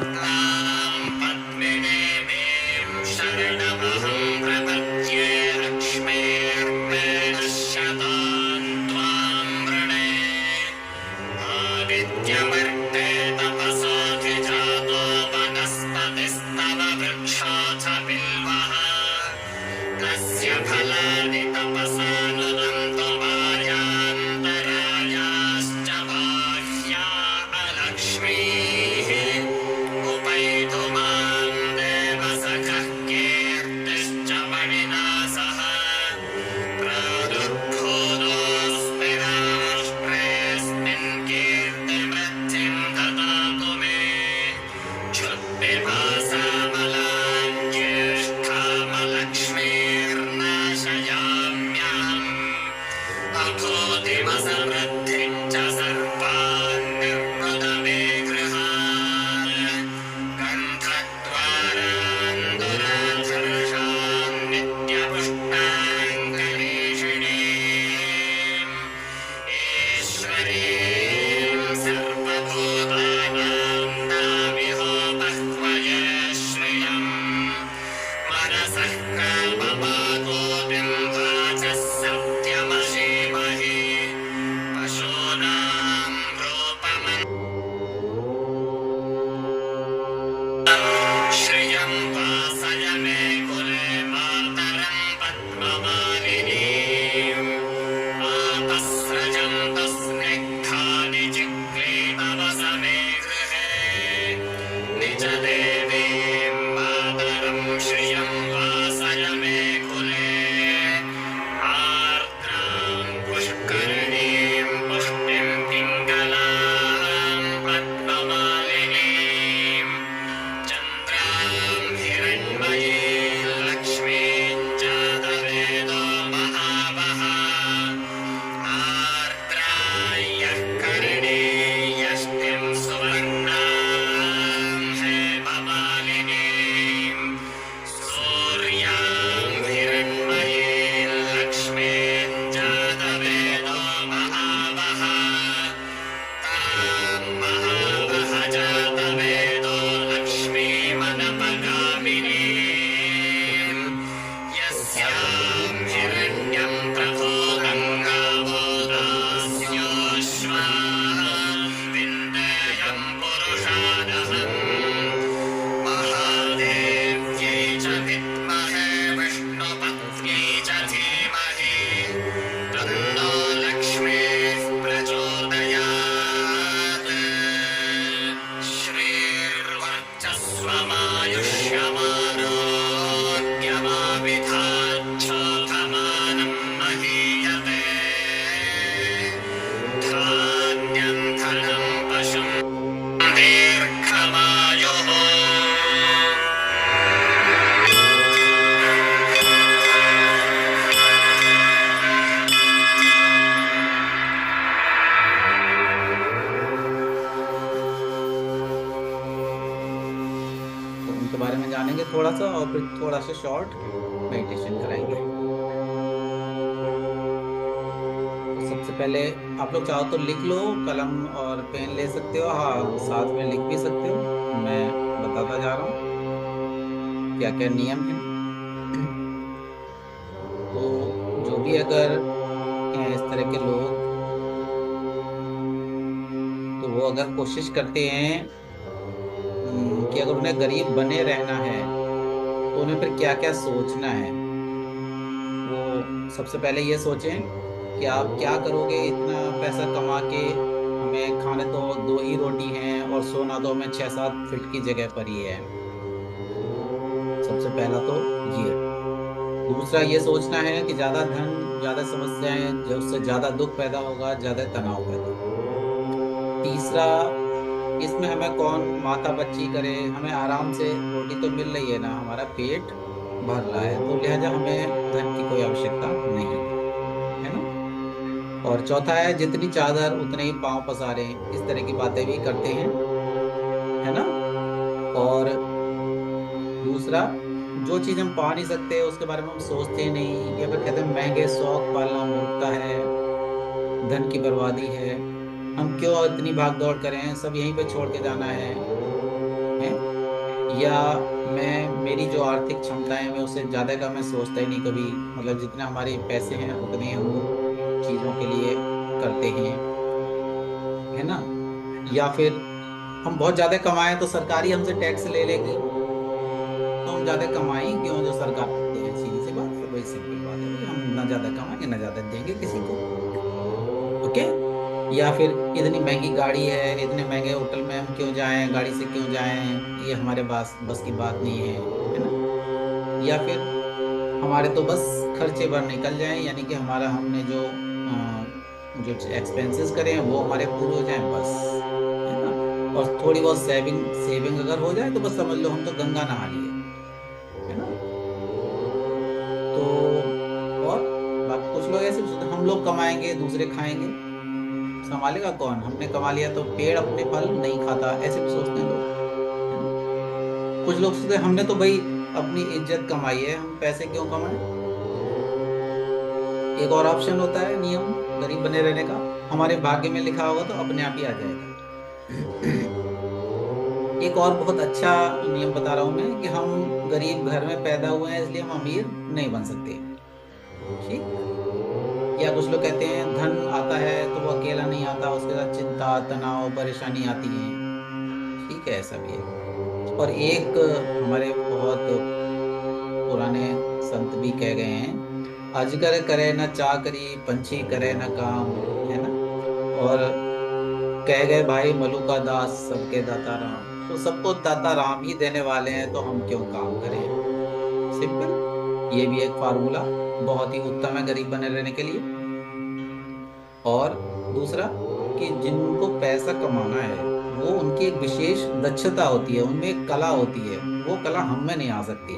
तां पद्मिनीं शरणमहं प्रपद्ये लक्ष्मीर्मे नश्यतां त्वां वृणे आदित्यवर्ते तपसाधिजातो वनस्पतिस्तव वृक्षोऽथ बिल्वः तस्य फलानि तपसा नुदन्तु भार्यान्तरायाश्च बाह्या अलक्ष्मीः उपैतु मां देवसखः कीर्तिश्च मणिना सह प्रादुर्भूतोऽस्मि राष्ट्रेऽस्मिन् कीर्तिवृद्धिं ददातु मे क्षुत्पिपासामलां ज्येष्ठामलक्ष्मीर्नाशयाम्यहम् अभूतिमसमृद्धिं च सर्वान् निर्वृत मे गृहान् गन्धद्वारान् दुराधर्षान् नित्यपुष्टान् गणेशिणीम् ईश्वरीं सर्वभूतानां नामिहो बह्वये श्रियम् मनसः काममागोदिं वाचः सत्यमशीमहि पशूनां रूपमन् श्रियं वासय मे कुले मातरं पद्ममालिनीम् आपस्रजं तस्निग्धानि चिक्लीतवस मे गृहे निजदेवीं मातरं श्रियं वासय मे कुले आर्द्रां पुष्करणीं पुष्टिं पिङ्गलां पद्ममालिनीं चन्द्रां हिरण्मयीं लक्ष्मीं जातवेदो महावः आर्द्रायः करणीयष्टिं सुवर्णां हेममालिनीं सूर्यां हिरण्मयीं लक्ष्मीं जातवेदो महावः तां महावः जातवेदो लक्ष्मीमनपगामिनीं यस्यां हिरण्यं प्रभूतं गावो दास्योश्वाः विन्देयं पुरुषादहम् महादेव्यै च विद्महे विष्णुपत्न्यै च धीमहि तन्नो लक्ष्मीः प्रचोदयात् श्रीर्वर्चस्वमायुष्यमारोग्यमाविधाच्छोभमानं महीयते धान्यं धनं पशुं दीर्घमायुः तो उनके बारे में जानेंगे थोड़ा सा और फिर थोड़ा सा शॉर्ट मेडिटेशन कराएंगे। तो सबसे पहले आप लोग चाहो तो लिख लो, कलम और पेन ले सकते हो, हाँ साथ में लिख भी सकते हो। मैं बताता जा रहा हूँ क्या क्या नियम है। तो जो भी अगर हैं इस तरह के लोग, तो वो अगर कोशिश करते हैं कि अगर उन्हें गरीब बने रहना है तो उन्हें फिर क्या क्या सोचना है। वो सबसे पहले ये सोचें कि आप क्या करोगे इतना पैसा कमा के। हमें खाने तो 2 ही रोटी हैं और सोना तो हमें 6-7 फीट की जगह पर ही है। सबसे पहला तो ये। दूसरा ये सोचना है कि ज़्यादा धन, ज़्यादा समस्याएं, जो उससे ज़्यादा दुख पैदा होगा, ज़्यादा तनाव पैदा होगा। तीसरा, इसमें हमें कौन माता बच्ची करे, हमें आराम से रोटी तो मिल रही है ना, हमारा पेट भर रहा है, तो लिहाजा हमें धन की कोई आवश्यकता नहीं है ना। और चौथा है जितनी चादर उतने ही पांव पसारे, इस तरह की बातें भी करते हैं, है ना। और दूसरा, जो चीज़ हम पा नहीं सकते उसके बारे में हम सोचते ही नहीं, या फिर कहते हैं महंगे शौक पालना मूर्खता है, धन की बर्बादी है, हम क्यों इतनी भाग दौड़ करें, सब यहीं पे छोड़ के जाना है? या मेरी जो आर्थिक क्षमता है मैं उससे ज़्यादा का मैं सोचता ही नहीं कभी, मतलब जितने हमारे पैसे हैं उतने हम चीज़ों के लिए करते हैं, है ना। या फिर हम बहुत ज़्यादा कमाएं तो सरकार ही हमसे टैक्स ले लेगी, तो हम ज़्यादा कमाएं क्यों जो सरकार देते हैं, सीधी सी बात है, वही सिंपल बात है भाई, हम ना ज़्यादा कमाएंगे ना ज़्यादा देंगे किसी को। ओके। या फिर इतनी महंगी गाड़ी है, इतने महंगे होटल में हम क्यों जाएं, गाड़ी से क्यों जाएं, ये हमारे बस की बात नहीं है ना। या फिर हमारे तो बस खर्चे भर निकल जाएं, यानी कि हमारा हमने जो एक्सपेंसेस करे हैं वो हमारे पूरे हो जाएं बस, है ना। और थोड़ी बहुत सेविंग सेविंग अगर हो जाए तो बस समझ लो हम तो गंगा नहा लिए, है ना। तो और बाकी कुछ लोग ऐसे भी सोचते हैं, हम लोग कमाएंगे दूसरे खाएंगे, संभालेगा कौन, हमने कमा लिया तो पेड़ अपने फल नहीं खाता, ऐसे भी सोचते हैं लोग, है ना? कुछ लोग सोचते हैं हमने तो भाई अपनी इज्जत कमाई है, हम पैसे क्यों कमाएं। एक और ऑप्शन होता है नियम गरीब बने रहने का, हमारे भाग्य में लिखा होगा तो अपने आप ही आ जाएगा। एक और बहुत अच्छा नियम बता रहा हूं मैं कि हम गरीब घर में पैदा हुए हैं इसलिए हम अमीर नहीं बन सकते, ठीक। या कुछ लोग कहते हैं धन आता है तो वो अकेला नहीं आता, उसके साथ चिंता तनाव परेशानी आती है, ठीक है, ऐसा भी है। और एक हमारे बहुत पुराने संत भी कह गए हैं, अजगर करे न चाकरी पंछी करे न काम, है ना। और कह गए भाई मलुका दास सबके दाता राम, तो सबको दाता राम ही देने वाले हैं तो हम क्यों काम करें, सिंपल। ये भी एक फार्मूला बहुत ही उत्तम है गरीब बने रहने के लिए। और दूसरा कि जिनको पैसा कमाना है वो उनकी एक विशेष दक्षता होती है, उनमें एक कला होती है, वो कला हम में नहीं आ सकती।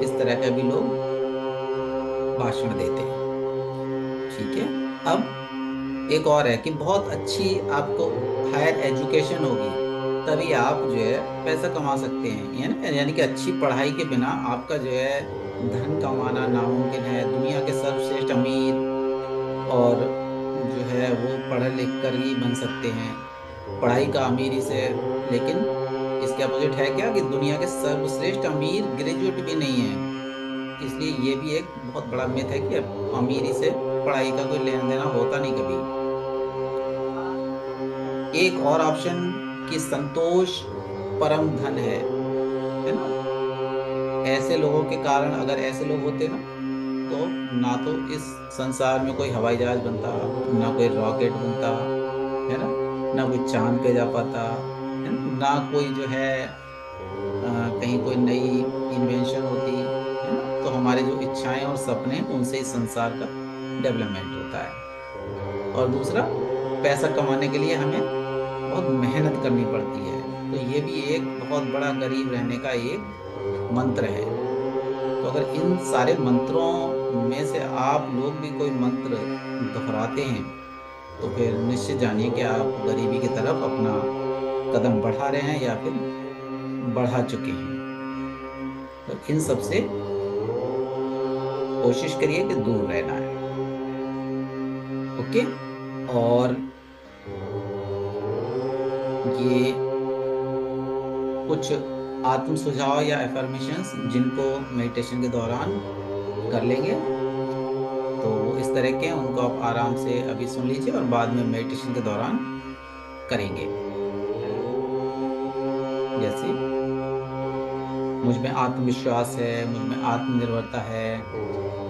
इस तरह के भी लोग भाषण देते हैं, ठीक है। अब एक और है कि बहुत अच्छी आपको हायर एजुकेशन होगी तभी आप जो है पैसा कमा सकते हैं, यानी कि अच्छी पढ़ाई के बिना आपका जो है धन कमाना नामुमकिन है। दुनिया के सर्वश्रेष्ठ अमीर और जो है वो पढ़ लिख कर ही बन सकते हैं, पढ़ाई का अमीरी से। लेकिन इसके अपोजिट है क्या कि दुनिया के सर्वश्रेष्ठ अमीर ग्रेजुएट भी नहीं है, इसलिए ये भी एक बहुत बड़ा मिथ है कि अमीरी से पढ़ाई का कोई लेना देना होता नहीं कभी। एक और ऑप्शन कि संतोष परम धन है ना। ऐसे लोगों के कारण अगर ऐसे लोग होते ना तो इस संसार में कोई हवाई जहाज बनता, ना कोई रॉकेट बनता, है ना कोई चांद पे जा पाता, है ना कोई जो है कहीं कोई नई इन्वेंशन होती, है ना। तो हमारे जो इच्छाएं और सपने उनसे इस संसार का डेवलपमेंट होता है। और दूसरा पैसा कमाने के लिए हमें बहुत मेहनत करनी पड़ती है, तो ये भी एक बहुत बड़ा गरीब रहने का एक मंत्र है। तो अगर इन सारे मंत्रों में से आप लोग भी कोई मंत्र दोहराते हैं तो फिर निश्चित जानिए कि आप गरीबी की तरफ अपना कदम बढ़ा रहे हैं या फिर बढ़ा चुके हैं। तो इन सब से कोशिश करिए कि दूर रहना है, ओके। और ये कुछ आत्म सुझाव या एफर्मेशंस जिनको मेडिटेशन के दौरान कर लेंगे तो इस तरह के उनको आप आराम से अभी सुन लीजिए और बाद में मेडिटेशन के दौरान करेंगे। जैसे मुझ में आत्मविश्वास है, मुझ में आत्मनिर्भरता है,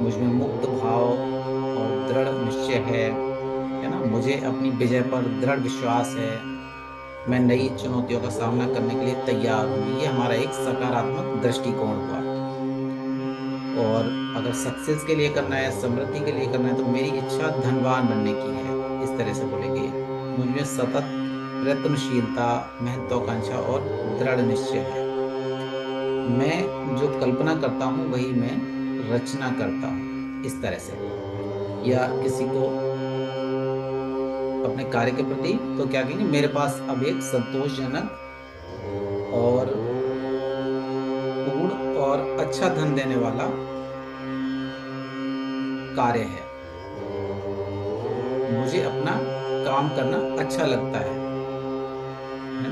मुझ में मुक्त भाव और दृढ़ निश्चय है ना। मुझे अपनी विजय पर दृढ़ विश्वास है, मैं नई चुनौतियों का सामना करने के लिए तैयार हूँ। ये हमारा एक सकारात्मक दृष्टिकोण हुआ। और अगर सक्सेस के लिए करना है, समृद्धि के लिए करना है तो मेरी इच्छा धनवान बनने की है, इस तरह से बोलेंगे। मुझमें सतत प्रयत्नशीलता, महत्वाकांक्षा और दृढ़ निश्चय है। मैं जो कल्पना करता हूँ वही मैं रचना करता हूँ, इस तरह से। या किसी को अपने कार्य के प्रति तो क्या कहेंगे, मेरे पास अब एक संतोषजनक और पूर्ण और अच्छा धन देने वाला कार्य है, मुझे अपना काम करना अच्छा लगता है ना।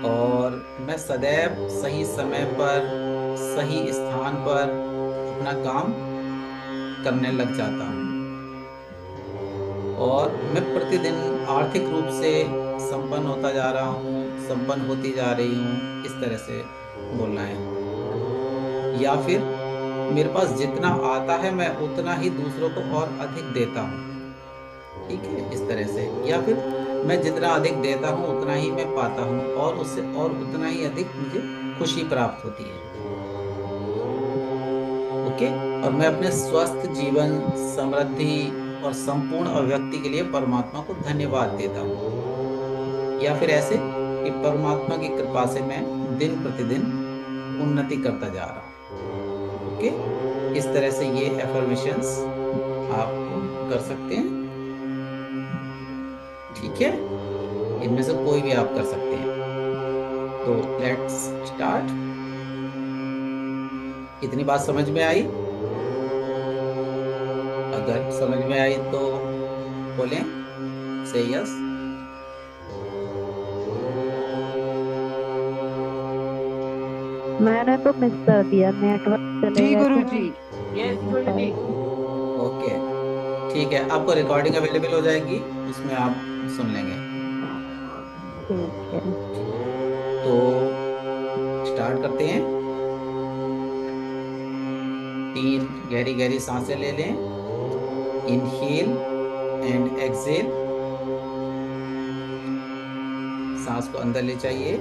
और और मैं सदैव सही समय पर सही स्थान पर अपना काम करने लग जाता हूँ और मैं प्रतिदिन आर्थिक रूप से संपन्न होता जा रहा हूँ, संपन्न होती जा रही हूँ, इस तरह से बोलना है। या फिर मेरे पास जितना आता है मैं उतना ही दूसरों को और अधिक देता हूँ, ठीक है, इस तरह से। या फिर मैं जितना अधिक देता हूँ उतना ही मैं पाता हूँ और उससे और उतना ही अधिक मुझे खुशी प्राप्त होती है। ओके। और मैं अपने स्वस्थ जीवन, समृद्धि और संपूर्ण अभिव्यक्ति के लिए परमात्मा को धन्यवाद देता हूँ। या फिर ऐसे कि परमात्मा की कृपा से मैं दिन प्रतिदिन उन्नति करता जा रहा हूँ। ओके, इस तरह से ये एफर्मेशंस आप कर सकते हैं, ठीक है। इनमें से कोई भी आप कर सकते हैं। तो लेट्स स्टार्ट। इतनी बात समझ में आई? अगर समझ में आई तो बोलें, से यस। मैंने तो मिस कर दिया, नेटवर्क चले जी गए गुरु थे। जी। यस गुरु जी। ओके, ठीक है, आपको रिकॉर्डिंग अवेलेबल हो जाएगी, उसमें आप सुन लेंगे। ठीक है। तो स्टार्ट करते हैं। 3 गहरी गहरी सांसें ले लें। Inhale and exhale. सांस को अंदर ले जाइए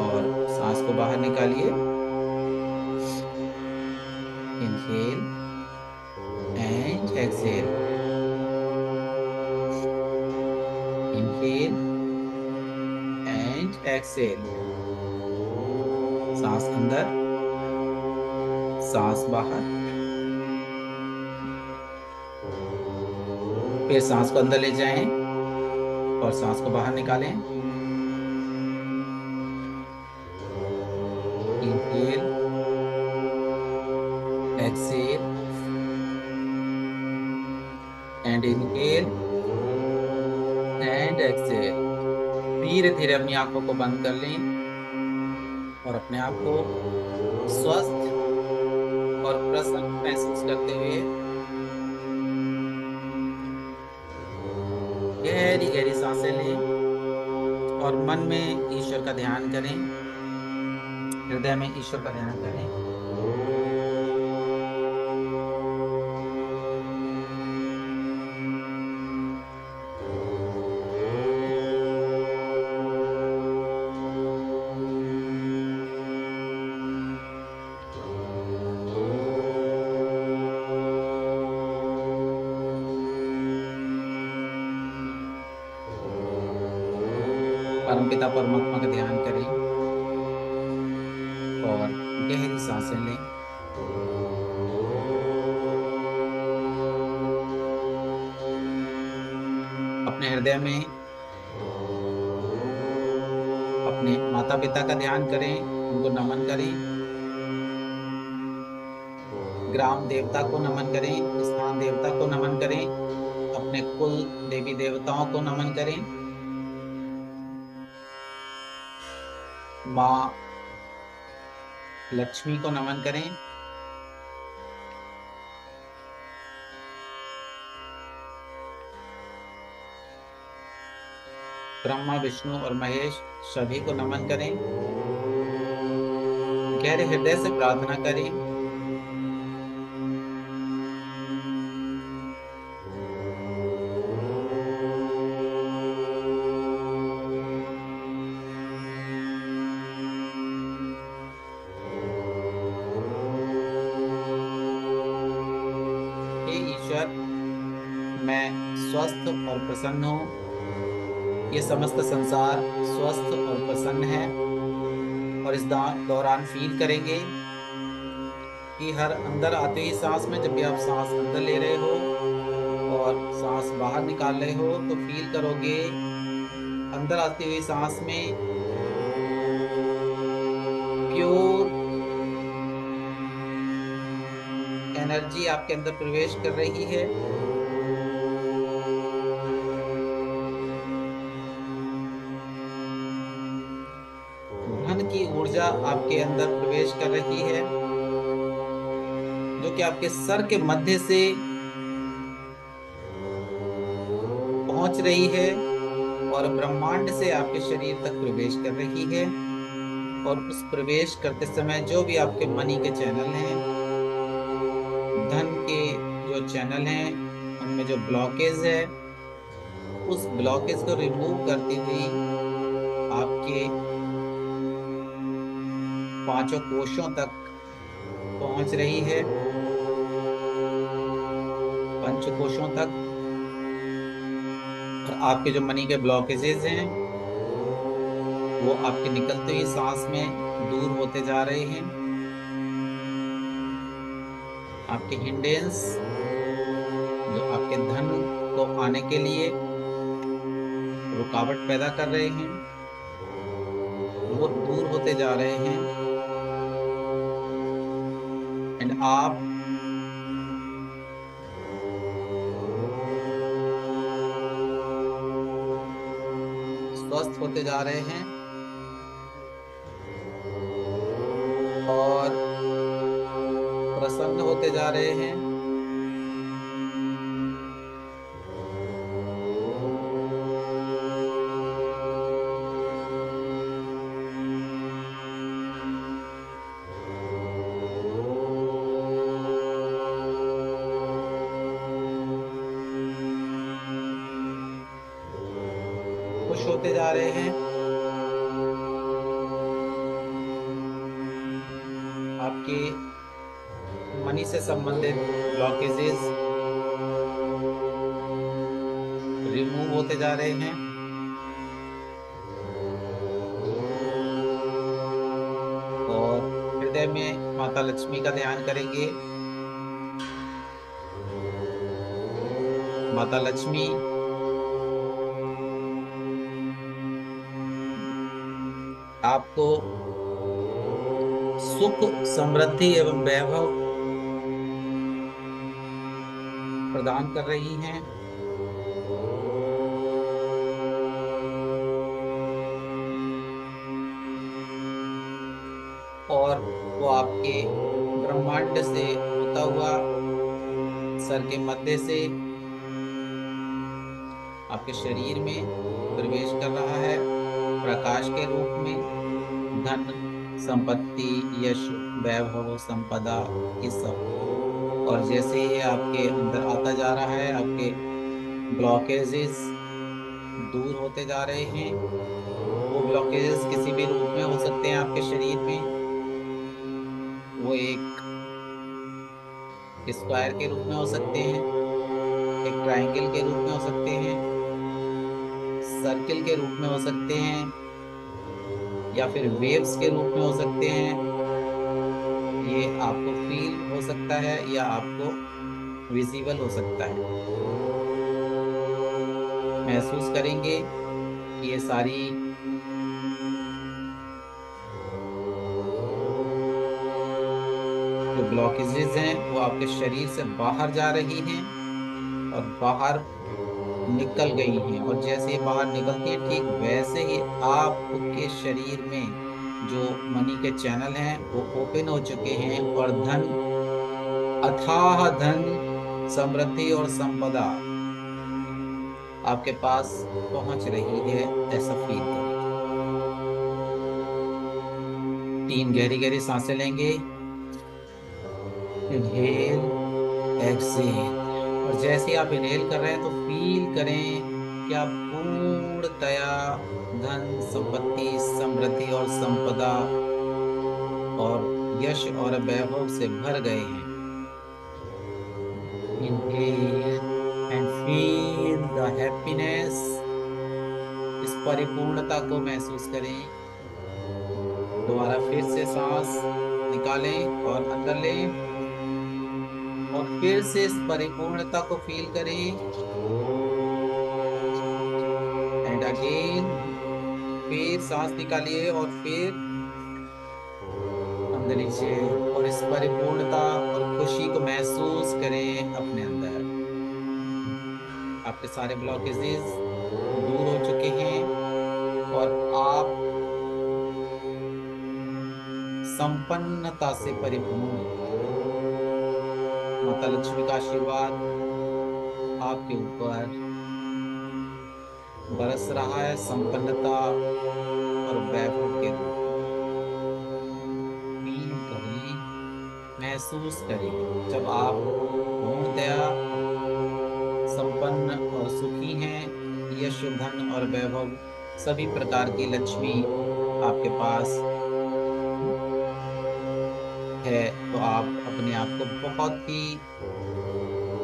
और सांस को बाहर निकालिए। Inhale and exhale. Inhale and exhale. सांस अंदर, सांस बाहर। फिर सांस को अंदर ले जाएं और सांस को बाहर निकालें। Inhale, exhale and inhale and exhale. धीरे धीरे अपनी आंखों को बंद कर लें और अपने आप को स्वस्थ और प्रसन्न महसूस करते हुए गहरी गहरी सांसें लें और मन में ईश्वर का ध्यान करें, हृदय में ईश्वर का ध्यान करें। परमपिता परमात्मा का ध्यान करें और गहरी सांसें लें। अपने हृदय में अपने माता पिता का ध्यान करें, उनको नमन करें। ग्राम देवता को नमन करें, स्थान देवता को नमन करें, अपने कुल देवी देवताओं को नमन करें। माँ लक्ष्मी को नमन करें। ब्रह्मा, विष्णु और महेश सभी को नमन करें। गहरे हृदय से प्रार्थना करें। हे ईश्वर, मैं स्वस्थ और प्रसन्न हूँ। ये समस्त संसार स्वस्थ और प्रसन्न है और इस दौरान फील करेंगे कि हर अंदर आते ही सांस में, जब भी आप सांस अंदर ले रहे हो और सांस बाहर निकाल रहे हो, तो फील करोगे अंदर आती हुई सांस में प्योर एनर्जी आपके अंदर प्रवेश कर रही है। की ऊर्जा आपके अंदर प्रवेश कर रही है, जो कि आपके सर के मध्य से पहुंच रही है और ब्रह्मांड से आपके शरीर तक प्रवेश कर रही है। और उस प्रवेश करते समय जो भी आपके मनी के चैनल हैं, धन के जो चैनल हैं, उनमें जो ब्लॉकेज है, उस ब्लॉकेज को रिमूव करती हुई आपके पांचों कोशों तक पहुंच रही है, पंच कोशों तक। और आपके जो मनी के ब्लॉकेजेस हैं वो आपके निकलते हुए सांस में दूर होते जा रहे हैं। आपके हिंडेंस जो आपके धन को आने के लिए रुकावट पैदा कर रहे हैं, वो दूर होते जा रहे हैं। एंड आप स्वस्थ होते जा रहे हैं और प्रसन्न होते जा रहे हैं। खुश होते जा रहे हैं। आपके मनी से संबंधित ब्लॉकेजेस रिमूव होते जा रहे हैं। और हृदय में माता लक्ष्मी का ध्यान करेंगे। माता लक्ष्मी आपको सुख, समृद्धि एवं वैभव प्रदान कर रही हैं। और वो आपके ब्रह्मांड से होता हुआ सर के मध्य से आपके शरीर में प्रवेश कर रहा है, प्रकाश के रूप में। धन, संपत्ति, यश, वैभव, संपदा, ये सब। और जैसे ही आपके अंदर आता जा रहा है, आपके ब्लॉकेजेस दूर होते जा रहे हैं। वो ब्लॉकेजेस किसी भी रूप में हो सकते हैं आपके शरीर में। वो एक स्क्वायर के रूप में हो सकते हैं, एक ट्रायंगल के रूप में हो सकते हैं, सर्किल के रूप में हो सकते हैं, या फिर वेव्स के रूप में हो सकते हैं। ये आपको फील हो सकता है या आपको विजिबल हो सकता है। महसूस करेंगे कि ये सारी जो ब्लॉकेजेस हैं वो आपके शरीर से बाहर जा रही हैं और बाहर निकल गई हैं। और जैसे बाहर निकलती है, ठीक वैसे ही आपके शरीर में जो मनी के चैनल हैं वो ओपन हो चुके हैं और धन, अथाह धन, समृद्धि और संपदा आपके पास पहुंच रही है, ऐसा फील करें। 3 गहरी गहरी सांसें लेंगे। Inhale, exhale. और जैसे आप इनहेल कर रहे हैं तो फील करें कि आप पूर्णतया धन, संपत्ति, समृद्धि और संपदा और यश और वैभव से भर गए हैं। Inhale and feel the happiness. इस परिपूर्णता को महसूस करें। दोबारा फिर से सांस निकालें और अंदर लें और फिर से इस परिपूर्णता को फील करें। एंड अगेन फिर सांस निकालिए और फिर अंदर लीजिए और इस परिपूर्णता और खुशी को महसूस करें अपने अंदर। आपके सारे ब्लॉकेजेस दूर हो चुके हैं और आप संपन्नता से परिपूर्ण। माता लक्ष्मी का आशीर्वाद आपके ऊपर बरस रहा है, संपन्नता और वैभव के रूप में। फील करें, महसूस करें, जब आप पूर्णतया संपन्न और सुखी हैं, यश, धन और वैभव, सभी प्रकार की लक्ष्मी आपके पास है, तो आप अपने आप को बहुत ही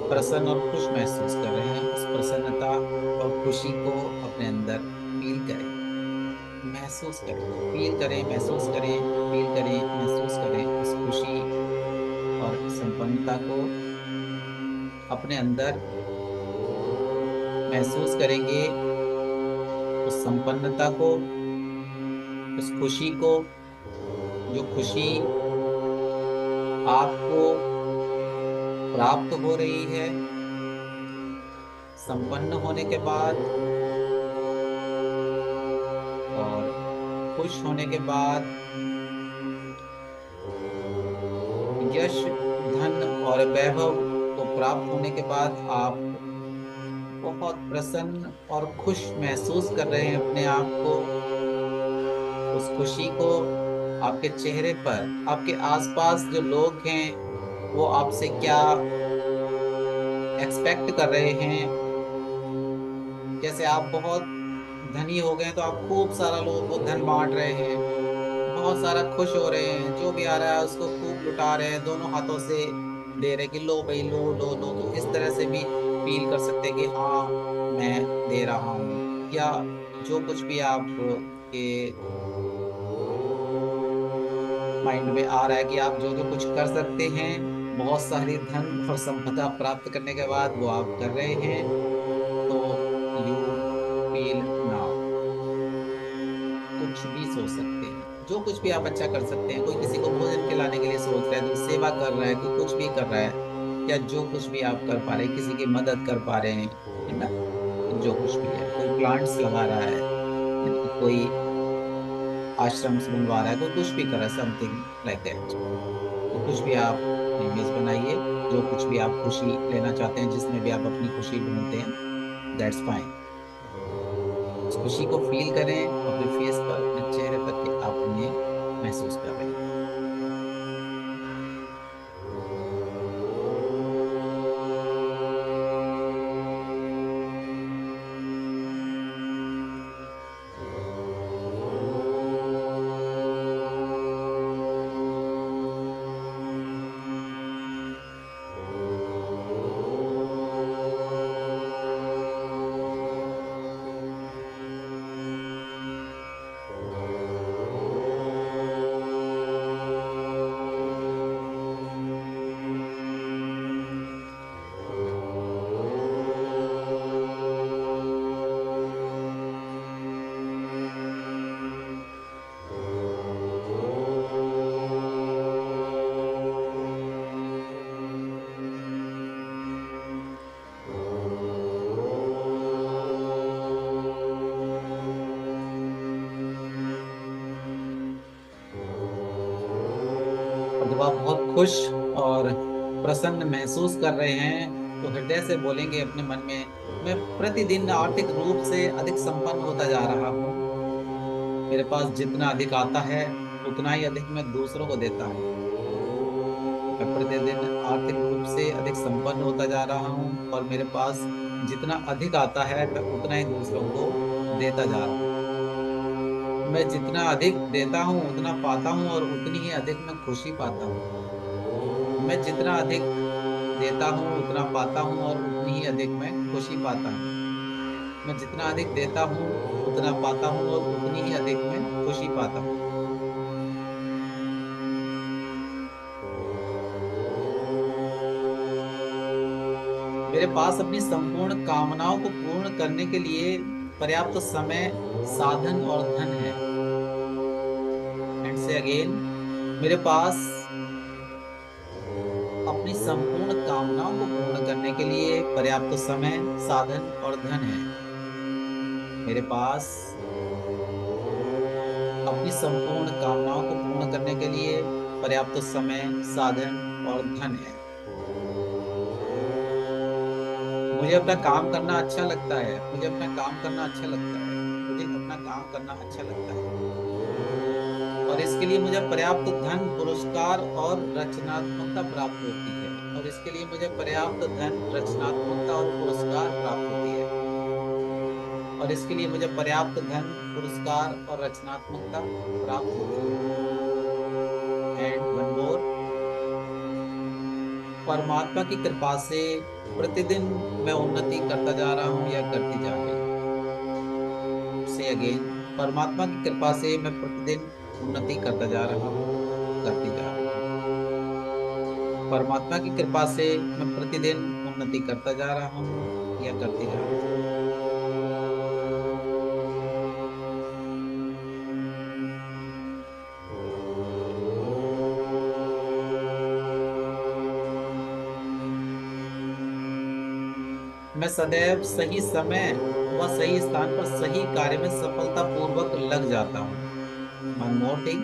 प्रसन्न और खुश महसूस कर रहे हैं। उस प्रसन्नता और खुशी को अपने अंदर फील करें, महसूस करें, फील करें, महसूस करें, फील करें, महसूस करें। उस खुशी और संपन्नता को अपने अंदर महसूस करेंगे, उस संपन्नता को, उस खुशी को, जो खुशी आपको प्राप्त हो रही है संपन्न होने के बाद और खुश होने के बाद। यश, धन और वैभव को प्राप्त होने के बाद आप बहुत प्रसन्न और खुश महसूस कर रहे हैं अपने आप को। उस खुशी को आपके चेहरे पर, आपके आसपास जो लोग हैं वो आपसे क्या एक्सपेक्ट कर रहे हैं। जैसे आप बहुत धनी हो गए तो आप खूब सारा लोगों को धन बांट रहे हैं, बहुत सारा खुश हो रहे हैं, जो भी आ रहा है उसको खूब लुटा रहे हैं, दोनों हाथों से दे रहे कि लो भाई, लो लो लो। तो इस तरह से भी फील कर सकते हैं कि हाँ मैं दे रहा हूँ, या जो कुछ भी आप के माइंड में आ रहा है कि आप जो जो कुछ कर सकते हैं, बहुत सारी धन और संपदा प्राप्त करने के बाद वो आप कर रहे हैं। तो यू फील नाउ, कुछ भी सोच सकते हैं, जो कुछ भी आप अच्छा कर सकते हैं। कोई किसी को भोजन खिलाने के लिए सोच रहा है, कोई सेवा कर रहा है, कोई कुछ भी कर रहा है, या जो कुछ भी आप कर पा रहे हैं, किसी की मदद कर पा रहे हैं, है ना, जो कुछ भी है। कोई प्लांट्स लगा रहा है, कोई आश्रम से बनवा रहा है, कोई कुछ भी कर रहा है, समथिंग लाइक दैट। तो कुछ भी आप इमेज बनाइए, जो कुछ भी आप खुशी लेना चाहते हैं, जिसमें भी आप अपनी खुशी ढूंढते हैं, दैट्स फाइन। उस खुशी को फील करें अपने फेस पर, अपने चेहरे पर कि आप उन्हें महसूस कर रहे हैं। जब आप बहुत खुश और प्रसन्न महसूस कर रहे हैं तो हृदय से बोलेंगे अपने मन में, मैं प्रतिदिन आर्थिक रूप से अधिक संपन्न होता जा रहा हूँ। मेरे पास जितना अधिक आता है उतना ही अधिक मैं दूसरों को देता हूँ। मैं प्रतिदिन आर्थिक रूप से अधिक संपन्न होता जा रहा हूँ और मेरे पास जितना अधिक आता है मैं उतना ही दूसरों को देता जा रहा हूँ। मैं जितना अधिक देता हूँ उतना पाता हूँ और उतनी ही अधिक मैं खुशी पाता हूँ। मैं जितना अधिक देता हूँ उतना पाता हूँ और उतनी ही अधिक मैं खुशी पाता हूँ। मैं जितना अधिक देता हूँ उतना पाता हूँ और उतनी ही अधिक मैं खुशी पाता हूँ। मेरे पास अपनी संपूर्ण कामनाओं को पूर्ण करने के लिए पर्याप्त समय, साधन और धन है। एंड से अगेन, मेरे पास अपनी संपूर्ण कामनाओं को पूर्ण करने के लिए पर्याप्त समय, साधन और धन है। मेरे पास अपनी संपूर्ण कामनाओं को पूर्ण करने के लिए पर्याप्त समय, साधन और धन है। मुझे अपना काम करना अच्छा लगता है, मुझे अपना काम करना अच्छा लगता है, मुझे अपना काम करना अच्छा लगता है, और इसके लिए मुझे पर्याप्त धन, पुरस्कार और रचनात्मकता प्राप्त होती है, और इसके लिए मुझे पर्याप्त धन, रचनात्मकता और पुरस्कार प्राप्त होती है, और इसके लिए मुझे पर्याप्त धन, पुरस्कार और रचनात्मकता प्राप्त होती है। एंड वन मोर, परमात्मा की कृपा से प्रतिदिन मैं उन्नति करता जा रहा हूँ या करती जा रही हूँ। से अगेन, परमात्मा की कृपा से मैं प्रतिदिन उन्नति करता जा रहा हूँ, करती जा रही हूँ। परमात्मा की कृपा से मैं प्रतिदिन उन्नति करता जा रहा हूँ या करती जा रही हूँ। मैं सदैव सही समय व सही स्थान पर सही कार्य में सफलतापूर्वक लग जाता हूँ। वन मोर थिंग,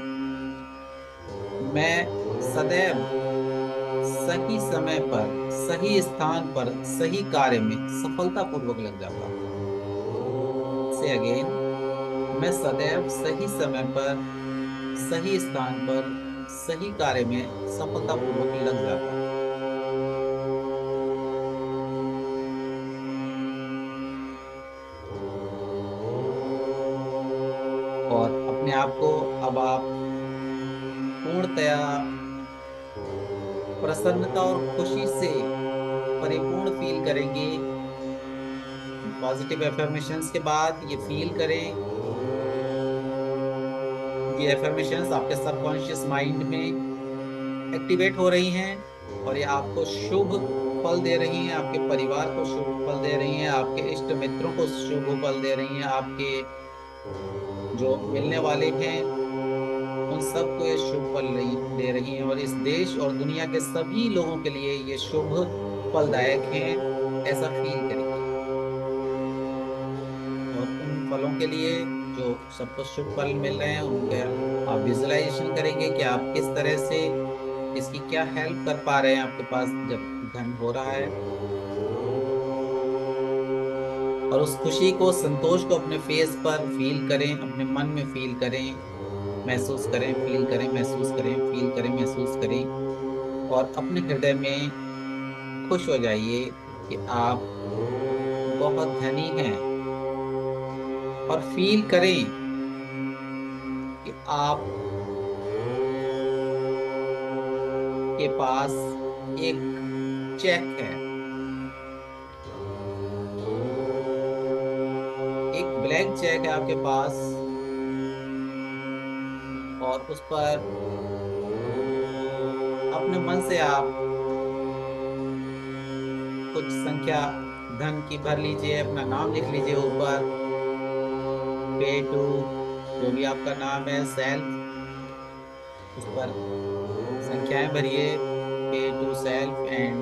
मैं सदैव सही समय पर, सही स्थान पर, सही कार्य में सफलतापूर्वक लग जाता हूँ। से अगेन, मैं सदैव सही समय पर, सही स्थान पर, सही कार्य में सफलतापूर्वक लग जाता हूँ। और अपने आप को अब आप पूर्णतया प्रसन्नता और खुशी से परिपूर्ण फील करेंगे। पॉजिटिव एफर्मेशंस के बाद ये फील करें, ये एफर्मेशंस आपके सबकॉन्शियस माइंड में एक्टिवेट हो रही हैं और ये आपको शुभ फल दे रही हैं, आपके परिवार को शुभ फल दे रही हैं, आपके इष्ट मित्रों को शुभ फल दे रही हैं, आपके जो मिलने वाले हैं उन सबको ये शुभ फल दे रही हैं, और इस देश और दुनिया के सभी लोगों के लिए ये शुभ फलदायक हैं, ऐसा फील करेंगे। और उन फलों के लिए जो सबको शुभ फल मिल रहे हैं उनके आप विजुअलाइजेशन करेंगे कि आप किस तरह से इसकी क्या हेल्प कर पा रहे हैं आपके पास जब धन हो रहा है, और उस खुशी को, संतोष को अपने फेस पर फील करें, अपने मन में फील करें, महसूस करें, फील करें, महसूस करें, फील करें, महसूस करें, और अपने हृदय में खुश हो जाइए कि आप बहुत धनी हैं, और फील करें कि आप के पास एक चेक है, एक ब्लैंक चेक है आपके पास, और उस पर अपने मन से आप कुछ संख्या धन की भर लीजिए, अपना नाम लिख लीजिए ऊपर, पे टू जो भी आपका नाम है, सेल्फ, उस पर संख्याएं भरिए, pay to self and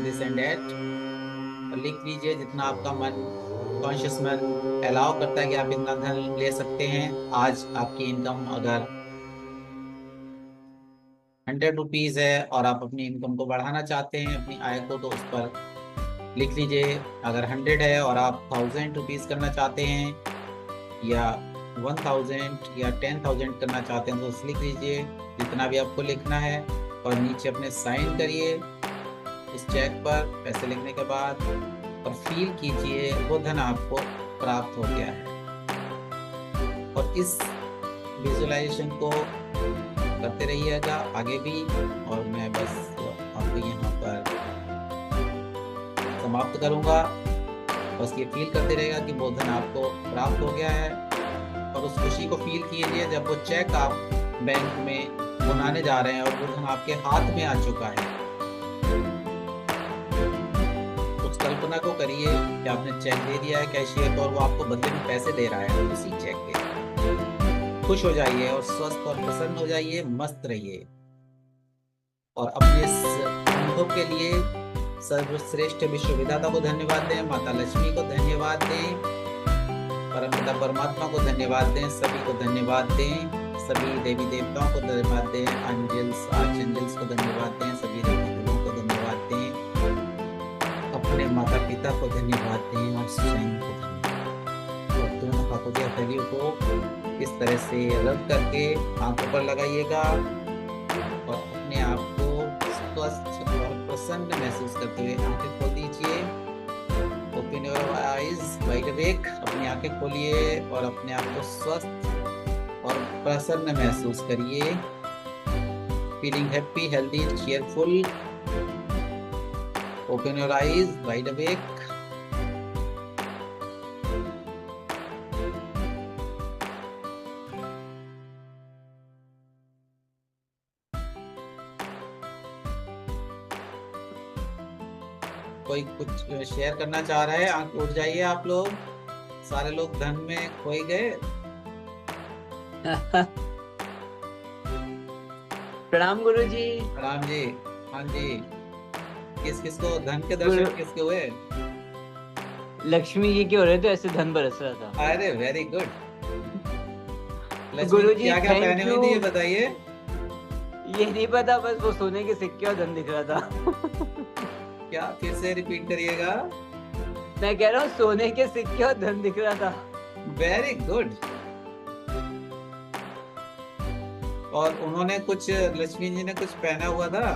this and that, और लिख लीजिए जितना आपका मन, कॉन्शियस मन अलाउ करता है कि आप इतना धन ले सकते हैं। आज आपकी इनकम अगर 100 रुपीज़ है और आप अपनी इनकम को बढ़ाना चाहते हैं, अपनी आय को, तो उस पर लिख लीजिए। अगर 100 है और आप 1000 रुपीज़ करना चाहते हैं, या 1000 या 10,000 करना चाहते हैं, तो उस लिख लीजिए जितना भी आपको लिखना है, और नीचे अपने साइन करिए इस चेक पर पैसे लिखने के बाद, और फील कीजिए वो धन आपको प्राप्त हो गया है। और इस विजुअलाइजेशन को करते रहिएगा आगे भी, और मैं बस आपको यहाँ पर समाप्त करूँगा। बस ये फील करते रहेगा कि वो धन आपको प्राप्त हो गया है, और उस खुशी को फील कीजिए जब वो चेक आप बैंक में बनाने जा रहे हैं और वो धन आपके हाथ में आ चुका है। उस कल्पना को करिए कि आपने चेक दे दिया है कैशियर को, और वो आपको बदले में पैसे दे रहा है उसी चेक के। खुश हो जाइए और स्वस्थ और प्रसन्न हो जाइए, मस्त रहिए, और अपने इस अनुभव के लिए सर्वश्रेष्ठ विश्वविधाता को धन्यवाद दें, माता लक्ष्मी को धन्यवाद दें, परमपिता परमात्मा को धन्यवाद दें, सभी को धन्यवाद दें। सभी देवी देवताओं को धन्यवाद दें, एंजल्स आर्चएंजल्स को धन्यवाद दें, सभी देवी गुरुओं को धन्यवाद दें, अपने माता पिता को धन्यवाद दें और स्वयं को धन्यवाद। और दोनों हाथों की हथेलियों को इस तरह से रब करके आंखों पर लगाइएगा और अपने आप को स्वस्थ और प्रसन्न महसूस करते हुए आंखें खोल दीजिए। Open your eyes wide awake, अपनी आंखें खोलिए और अपने आप को स्वस्थ और प्रसन्न महसूस करिए। Feeling happy, healthy, cheerful. Open your eyes wide awake. कोई कुछ शेयर करना चाह रहा है? आंख उठ जाइए आप लोग। सारे लोग धन में खोए गए। प्रणाम गुरुजी। राम जी। हाँ जी, किस किस को धन के दर्शन किसके हुए? लक्ष्मी जी के हो रहे थे, ऐसे धन बरस रहा था। अरे वेरी गुड। गुरुजी, क्या क्या thank पहने हुए you। थे ये बताइए। ये नहीं पता, बस वो सोने के सिक्के और धन दिख रहा था। क्या फिर से रिपीट करिएगा? मैं कह रहा हूँ सोने के सिक्के और धन दिख रहा था। Very good. और उन्होंने कुछ, लक्ष्मी जी ने कुछ पहना हुआ था?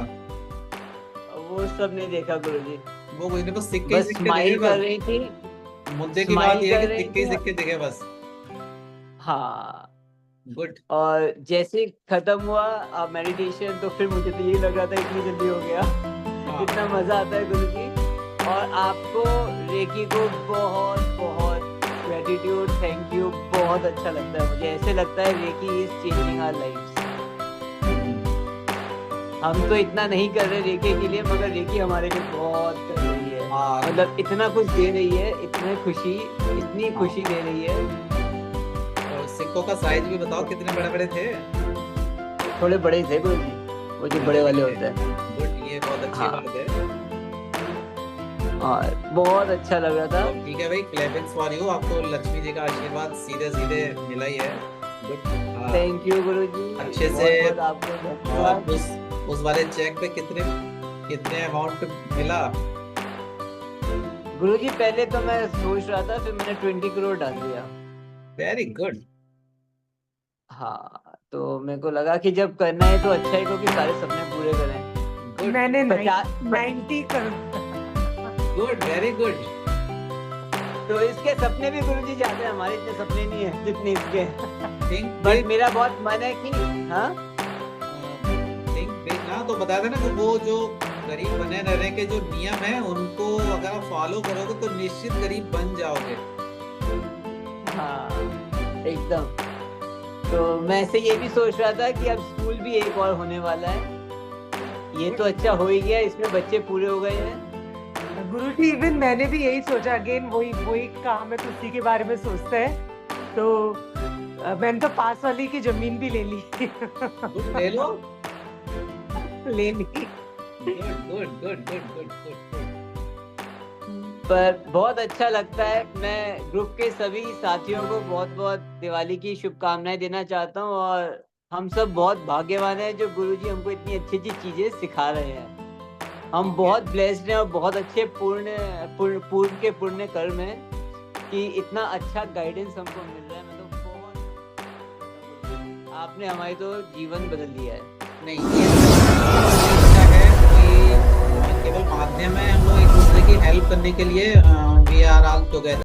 वो सब नहीं देखा गुरुजी, वो कोई नहीं, बस सिक्के बस सिक्के स्माइल दिखे कर बस। रही थी। मुद्दे की smile बात ये है कर कि रही सिक्के थी। सिक्के दिखे बस। हाँ, गुड। और जैसे खत्म हुआ मेडिटेशन तो फिर मुझे तो यही लग रहा था इतनी जल्दी हो गया। हाँ। कितना मजा आता है गुरुजी। और आपको रेकी को बहुत बहुत ग्रेटिट्यूड, थैंक यू। बहुत अच्छा लगता है मुझे, ऐसे लगता है reiki is changing our lives. हम तो इतना नहीं कर रहे रेकी के लिए, मगर रेकी हमारे लिए बहुत कर रही है। हाँ। मतलब इतना कुछ दे रही है, इतनी खुशी दे रही है। और सिक्कों का साइज भी बताओ, कितने बड़े बड़े थे? थोड़े बड़े ही थे गुरुजी, वो जो बड़े वाले होते हैं। गुड, ये बहुत अच्छी हाँ। बात है। और बहुत अच्छा लग रहा था। तो ठीक है भाई, क्लेपिंग्स फॉर यू। आपको लक्ष्मी जी का आशीर्वाद सीधे सीधे मिला ही है। गुड। हाँ। थैंक यू गुरुजी, अच्छे से। बहुत आपको और धन्यवाद। उस वाले चेक पे कितने अमाउंट मिला? गुरुजी पहले तो मैं सोच रहा था, फिर मैंने 20 करोड़ डाल दिया। Very good. हाँ, तो मेरे को लगा कि जब करना है तो अच्छा है, क्योंकि सारे सपने पूरे करें। गुड। मैंने 90 करोड़। Good, very good. तो इसके सपने भी गुरुजी जाते हैं, हमारे इतने सपने नहीं है जितने इसके। Think but big. मेरा बहुत मन है कि हाँ, थिंक बिग ना, तो बताया था ना कि वो जो गरीब बने रहने के जो नियम है उनको अगर आप फॉलो करोगे तो निश्चित गरीब बन जाओगे। हाँ एकदम। तो मैं ऐसे ये भी सोच रहा था कि अब स्कूल भी एक और होने वाला है। ये तो अच्छा हो ही गया, इसमें बच्चे पूरे हो गए हैं। गुरुजी इवन मैंने भी यही सोचा, अगेन वही कहा, मैं तो उसी के बारे में सोचता है। तो मैंने तो पास वाली की जमीन भी ले ली। गुड, ले लो। ले ली। Good good good good good good good. पर बहुत अच्छा लगता है। मैं ग्रुप के सभी साथियों को बहुत बहुत दिवाली की शुभकामनाएं देना चाहता हूँ। और हम सब बहुत भाग्यवान हैं जो गुरुजी हमको इतनी अच्छी अच्छी चीजें सिखा रहे हैं। हम बहुत ब्लेस्ड हैं और बहुत अच्छे पूर्ण के पुण्य कर्म हैं कि इतना अच्छा गाइडेंस हमको मिल रहा है। मतलब बहुत, आपने हमारी तो जीवन बदल दिया है। नहीं, ये अच्छा है कि केवल माध्यम है, हम लोग एक दूसरे की हेल्प करने के लिए वी आर ऑल टुगेदर।